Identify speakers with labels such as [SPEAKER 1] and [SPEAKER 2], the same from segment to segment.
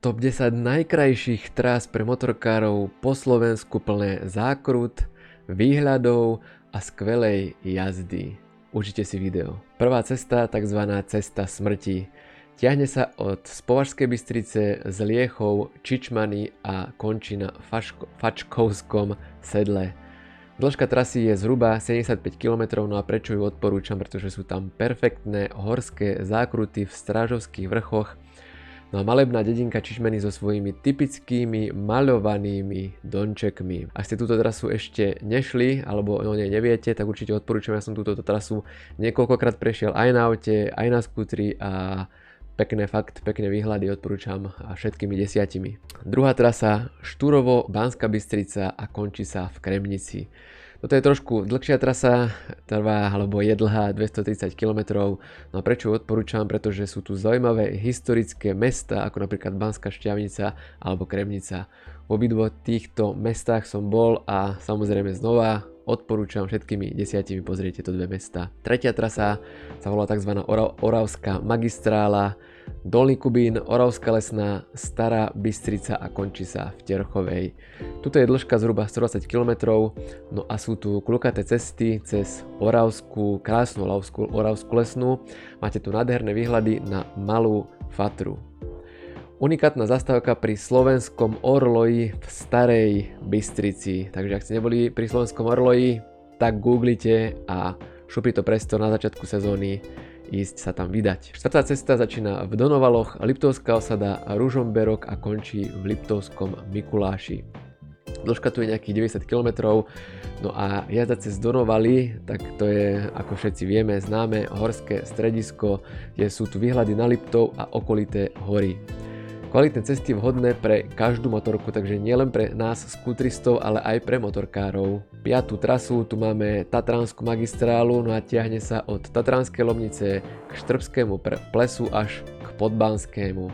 [SPEAKER 1] Top 10 najkrajších trás pre motorkárov po Slovensku plné zákrut, výhľadov a skvelej jazdy. Užite si video. Prvá cesta, tzv. Cesta smrti. Tiahne sa od Považskej Bystrice z Liechov, Čičmany a končí na Fačkovskom sedle. Dĺžka trasy je zhruba 75 km, no a prečo ju odporúčam? Pretože sú tam perfektné horské zákruty v Strážovských vrchoch. No a malebná dedinka Čičmany so svojimi typickými maľovanými domčekmi. Ak ste túto trasu ešte nešli, alebo o nej neviete, tak určite odporúčam. Ja som túto trasu niekoľkokrát prešiel aj na aute, aj na skútri a pekné výhľady odporúčam všetkými 10. Druhá trasa Štúrovo, Banská Bystrica a končí sa v Kremnici. Toto je trošku dlhšia trasa, trvá alebo je dlhá 230 km. No a prečo ju odporúčam? Pretože sú tu zaujímavé historické mestá, ako napríklad Banská Štiavnica alebo Kremnica. V obidvoch týchto mestách som bol a samozrejme znova odporúčam všetkými 10 pozrieť tieto dve mestá. Tretia trasa sa volá tzv. Oravská magistrála, Dolný Kubín, Oravská Lesná, Stará Bystrica a končí sa v Terchovej. Tuto je dĺžka zhruba 120 km, no a sú tu kľukaté cesty cez krásnu Oravskú Lesnú. Máte tu nádherné výhľady na Malú Fatru. Unikátna zastávka pri Slovenskom orloji v Starej Bystrici. Takže ak ste neboli pri Slovenskom orloji, tak googlite a šupli to presto na začiatku sezóny ísť sa tam vydať. Štvrtá cesta začína v Donovaloch, Liptovská osada, Ružomberok a končí v Liptovskom Mikuláši. Dĺžka tu je nejakých 90 km, no a jazda cez Donovaly, tak to je, ako všetci vieme, známe horské stredisko, kde sú tu výhľady na Liptov a okolité hory. Kvalitné cesty vhodné pre každú motorku, takže nielen pre nás skútristov, ale aj pre motorkárov. Piatú trasu, tu máme Tatranskú magistrálu, no a tiahne sa od Tatranskej Lomnice k Štrbskému plesu až k Podbanskému.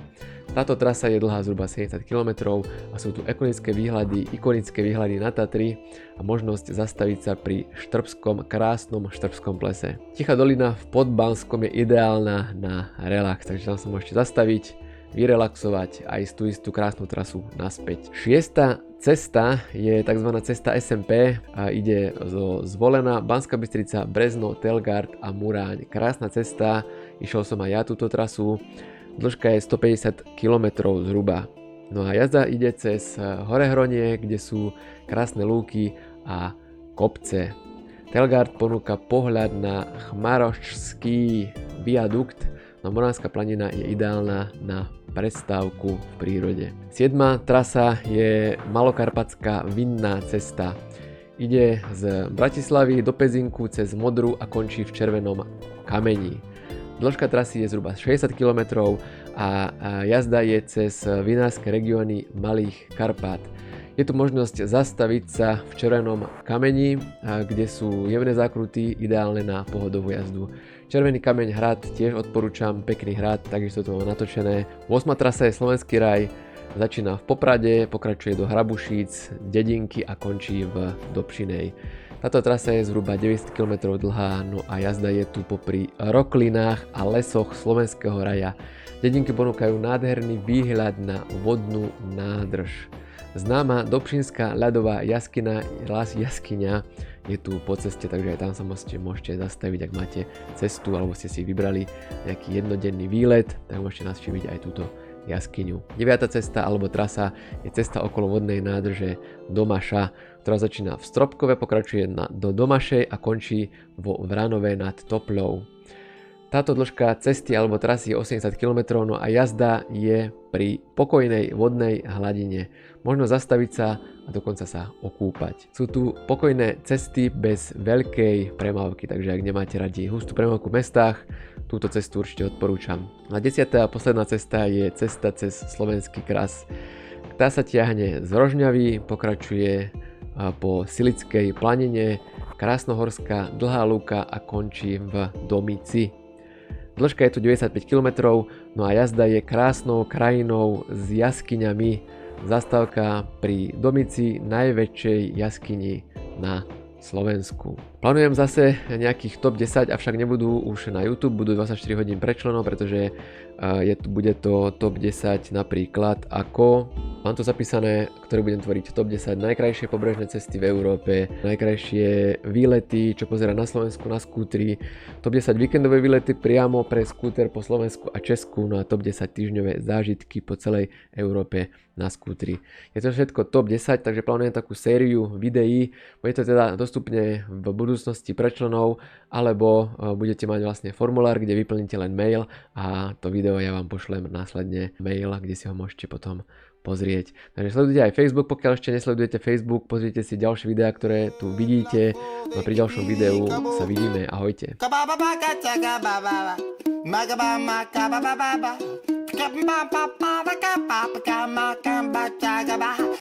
[SPEAKER 1] Táto trasa je dlhá zhruba 70 km a sú tu ikonické výhľady na Tatry a možnosť zastaviť sa pri krásnom Štrbskom plese. Tichá dolina v Podbanskom je ideálna na relax, takže tam sa môžete zastaviť, vyrelaxovať a ísť tú istú krásnu trasu naspäť. Šiesta cesta je tzv. Cesta SMP a ide zo Zvolena, Banská Bystrica, Brezno, Telgard a Muráň. Krásna cesta, išiel som aj ja túto trasu, dĺžka je 150 km zhruba. No a jazda ide cez Horehronie, kde sú krásne lúky a kopce. Telgard ponúka pohľad na Chmarošský viadukt, no Moránska planina je ideálna na prestávku v prírode. 7. trasa je Malokarpatská vinná cesta. Ide z Bratislavy do Pezinku cez Modru a končí v Červenom kameni. Dĺžka trasy je zhruba 60 km a jazda je cez vinárske regióny Malých Karpát. Je tu možnosť zastaviť sa v Červenom kameni, kde sú jemné zákruty, ideálne na pohodovú jazdu. Červený kameň hrad tiež odporúčam, pekný hrad, takisto to mám natočené. 8. trasa je Slovenský raj, začína v Poprade, pokračuje do Hrabušíc, dedinky a končí v Dobšinej. Táto trasa je zhruba 90 km dlhá, no a jazda je tu popri roklinách a lesoch Slovenského raja. Dedinky ponúkajú nádherný výhľad na vodnú nádrž. Známa Dobšinská ľadová jaskyňa je tu po ceste, takže aj tam sa môžete zastaviť, ak máte cestu alebo ste si vybrali nejaký jednodenný výlet, tak môžete navštíviť aj túto jaskyňu. 9. cesta alebo trasa je cesta okolo vodnej nádrže Domaša, ktorá začína v Stropkove, pokračuje do Domašej a končí vo Vranove nad Toplou. Táto dĺžka cesty alebo trasy je 80 km, no a jazda je pri pokojnej vodnej hladine. Možno zastaviť sa a dokonca sa okúpať. Sú tu pokojné cesty bez veľkej premávky, takže ak nemáte radi hustú premávku v mestách, túto cestu určite odporúčam. A 10. a posledná cesta je cesta cez Slovenský kras. Tá sa tiahne z Rožňavy, pokračuje po Silickej planine, krásnohorská dlhá lúka a končí v Domici. Dĺžka je tu 95 km, no a jazda je krásnou krajinou s jaskyňami. Zastávka pri Domici, najväčšej jaskyni na Slovensku. Plánujem zase nejakých top 10, avšak nebudú už na YouTube, budú 24 hodín pre členov, pretože bude to top 10 napríklad ako, mám to zapísané, ktoré budem tvoriť top 10 najkrajšie pobrežné cesty v Európe, najkrajšie výlety, čo pozerať na Slovensku na skútri, top 10 víkendové výlety priamo pre skúter po Slovensku a Česku, no a top 10 týždňové zážitky po celej Európe na skútri. Je to všetko top 10, takže plánujem takú sériu videí, bude to teda dostupne v budúcnosti pre členov, alebo budete mať vlastne formulár, kde vyplníte len mail a to video ja vám pošlem následne mail, kde si ho môžete potom pozrieť. Takže sledujte aj Facebook, pokiaľ ešte nesledujete Facebook, pozrite si ďalšie videá, ktoré tu vidíte. No pri ďalšom videu sa vidíme, ahojte.